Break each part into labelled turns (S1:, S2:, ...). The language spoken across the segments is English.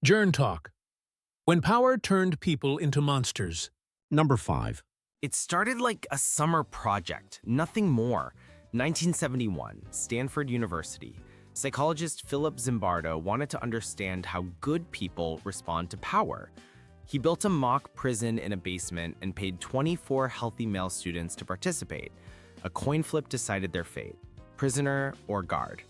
S1: Jern Talk. When power turned people into monsters.
S2: Number 5.
S3: It started like a summer project, nothing more. 1971, Stanford University. Psychologist Philip Zimbardo wanted to understand how good people respond to power. He built a mock prison in a basement and paid 24 healthy male students to participate. A coin flip decided their fate: prisoner or guard.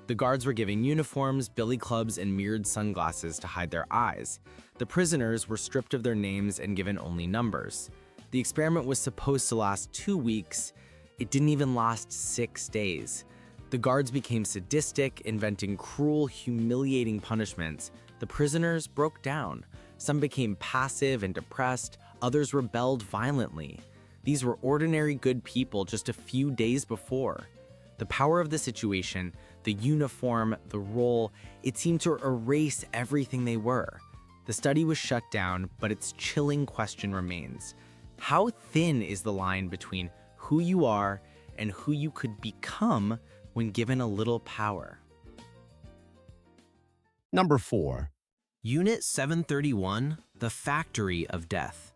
S3: The guards were given uniforms, billy clubs, and mirrored sunglasses to hide their eyes. The prisoners were stripped of their names and given only numbers. The experiment was supposed to last 2 weeks. It didn't even last 6 days. The guards became sadistic, inventing cruel, humiliating punishments. The prisoners broke down. Some became passive and depressed. Others rebelled violently. These were ordinary good people just a few days before. The power of the situation, the uniform, the role, it seemed to erase everything they were. The study was shut down, but its chilling question remains. How thin is the line between who you are and who you could become when given a little power?
S2: Number 4.
S4: Unit 731, the Factory of Death.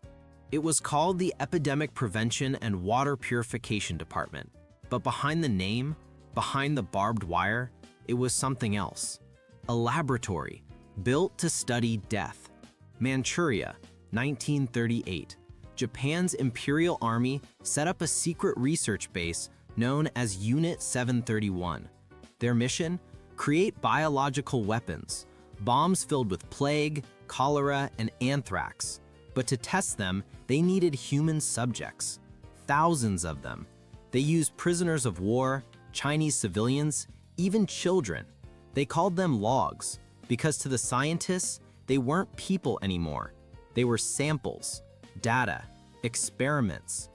S4: It was called the Epidemic Prevention and Water Purification Department. But behind the name, behind the barbed wire, it was something else. A laboratory built to study death. Manchuria, 1938. Japan's Imperial Army set up a secret research base known as Unit 731. Their mission? Create biological weapons, bombs filled with plague, cholera, and anthrax. But to test them, they needed human subjects. Thousands of them. They used prisoners of war, Chinese civilians, even children. They called them logs because to the scientists, they weren't people anymore. They were samples, data, experiments.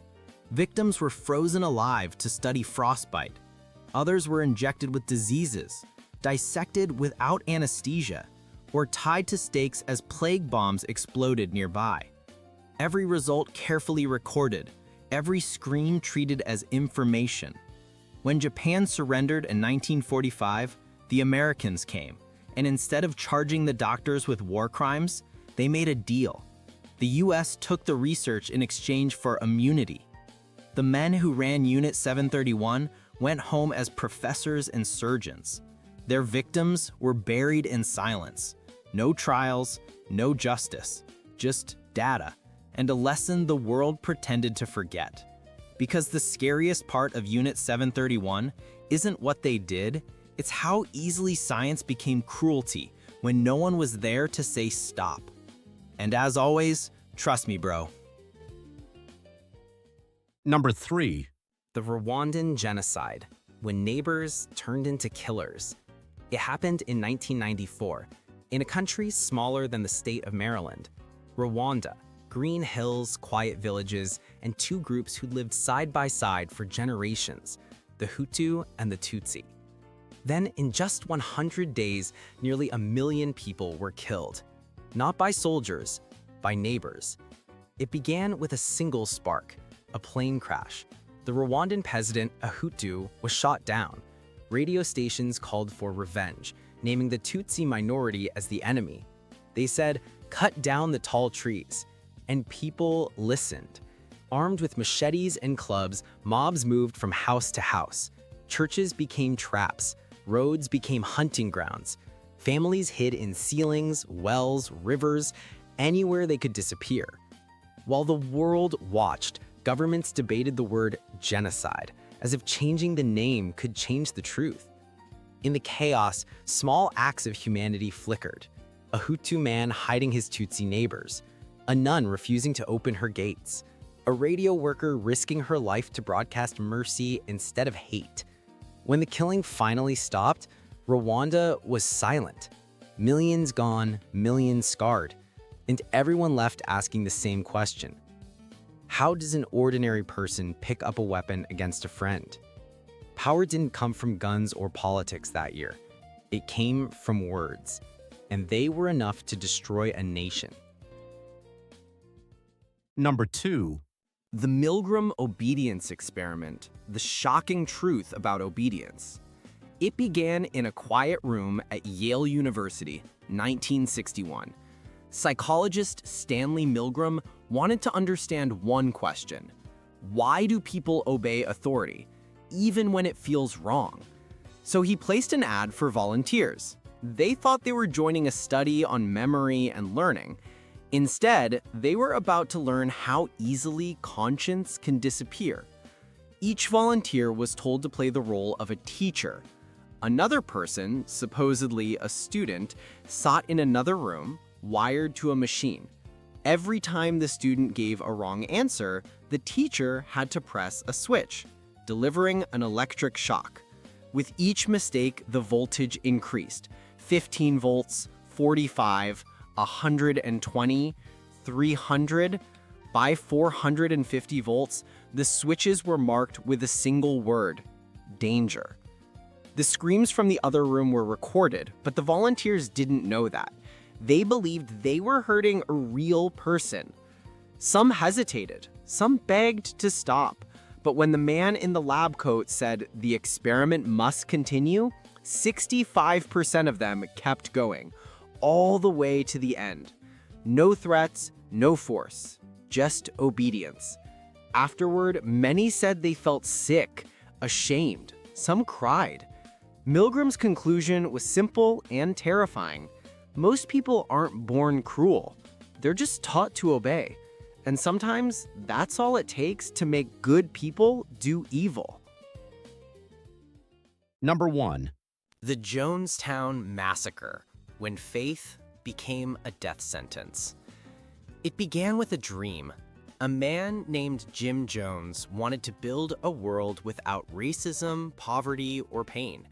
S4: Victims were frozen alive to study frostbite. Others were injected with diseases, dissected without anesthesia, or tied to stakes as plague bombs exploded nearby. Every result carefully recorded, every scream treated as information. When Japan surrendered in 1945, the Americans came, and instead of charging the doctors with war crimes, they made a deal. The US took the research in exchange for immunity. The men who ran Unit 731 went home as professors and surgeons. Their victims were buried in silence. No trials, no justice, just data, and a lesson the world pretended to forget. Because the scariest part of Unit 731 isn't what they did, it's how easily science became cruelty when no one was there to say stop. And as always, trust me, bro.
S2: Number 3.
S3: The Rwandan genocide, when neighbors turned into killers. It happened in 1994, in a country smaller than the state of Maryland. Rwanda, green hills, quiet villages, and two groups who lived side by side for generations, the Hutu and the Tutsi. Then, in just 100 days, nearly 1 million people were killed. Not by soldiers, by neighbors. It began with a single spark, a plane crash. The Rwandan president, a Hutu, was shot down. Radio stations called for revenge, naming the Tutsi minority as the enemy. They said, "Cut down the tall trees." And people listened. Armed with machetes and clubs, mobs moved from house to house. Churches became traps. Roads became hunting grounds. Families hid in ceilings, wells, rivers, anywhere they could disappear. While the world watched, governments debated the word genocide, as if changing the name could change the truth. In the chaos, small acts of humanity flickered. A Hutu man hiding his Tutsi neighbors. A nun refusing to open her gates. A radio worker risking her life to broadcast mercy instead of hate. When the killing finally stopped, Rwanda was silent. Millions gone, millions scarred. And everyone left asking the same question. How does an ordinary person pick up a weapon against a friend? Power didn't come from guns or politics that year. It came from words. And they were enough to destroy a nation.
S2: Number 2.
S3: The Milgram obedience experiment, the shocking truth about obedience. It began in a quiet room at Yale University, 1961. Psychologist Stanley Milgram wanted to understand one question: why do people obey authority, even when it feels wrong? So he placed an ad for volunteers. They thought they were joining a study on memory and learning. Instead, they were about to learn how easily conscience can disappear. Each volunteer was told to play the role of a teacher. Another person, supposedly a student, sat in another room, wired to a machine. Every time the student gave a wrong answer, the teacher had to press a switch, delivering an electric shock. With each mistake, the voltage increased: 15 volts, 45, 120, 300. By 450 volts, the switches were marked with a single word: danger. The screams from the other room were recorded, but the volunteers didn't know that. They believed they were hurting a real person. Some hesitated, some begged to stop, but when the man in the lab coat said the experiment must continue, 65% of them kept going, all the way to the end. No threats, no force, just obedience. Afterward, many said they felt sick, ashamed. Some cried. Milgram's conclusion was simple and terrifying. Most people aren't born cruel. They're just taught to obey. And sometimes that's all it takes to make good people do evil.
S2: Number 1.
S3: The Jonestown Massacre, when faith became a death sentence. It began with a dream. A man named Jim Jones wanted to build a world without racism, poverty, or pain.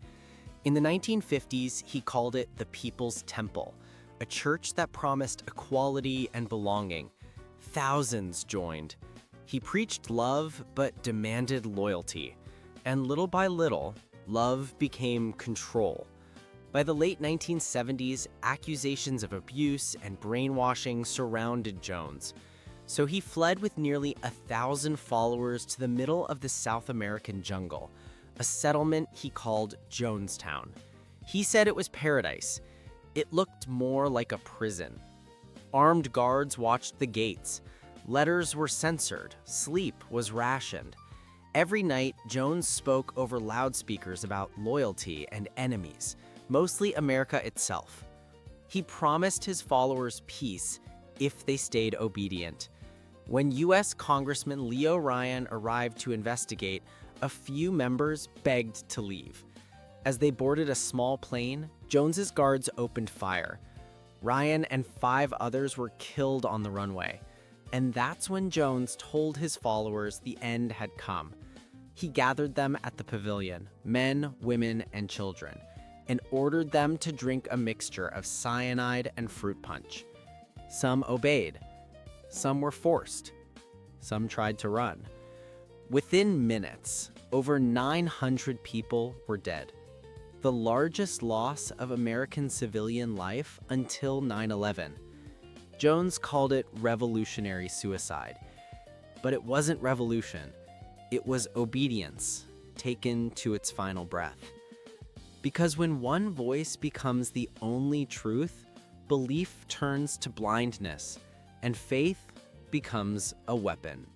S3: In the 1950s, he called it the People's Temple, a church that promised equality and belonging. Thousands joined. He preached love but demanded loyalty. And little by little, love became control. By the late 1970s, accusations of abuse and brainwashing surrounded Jones. So he fled with nearly 1,000 followers to the middle of the South American jungle, a settlement he called Jonestown. He said it was paradise. It looked more like a prison. Armed guards watched the gates. Letters were censored. Sleep was rationed. Every night, Jones spoke over loudspeakers about loyalty and enemies, mostly America itself. He promised his followers peace if they stayed obedient. When U.S. Congressman Leo Ryan arrived to investigate, a few members begged to leave. As they boarded a small plane, Jones's guards opened fire. Ryan and 5 others were killed on the runway. And that's when Jones told his followers the end had come. He gathered them at the pavilion, men, women, and children, and ordered them to drink a mixture of cyanide and fruit punch. Some obeyed. Some were forced. Some tried to run. Within minutes, over 900 people were dead, the largest loss of American civilian life until 9/11. Jones called it revolutionary suicide. But it wasn't revolution. It was obedience, taken to its final breath. Because when one voice becomes the only truth, belief turns to blindness, and faith becomes a weapon.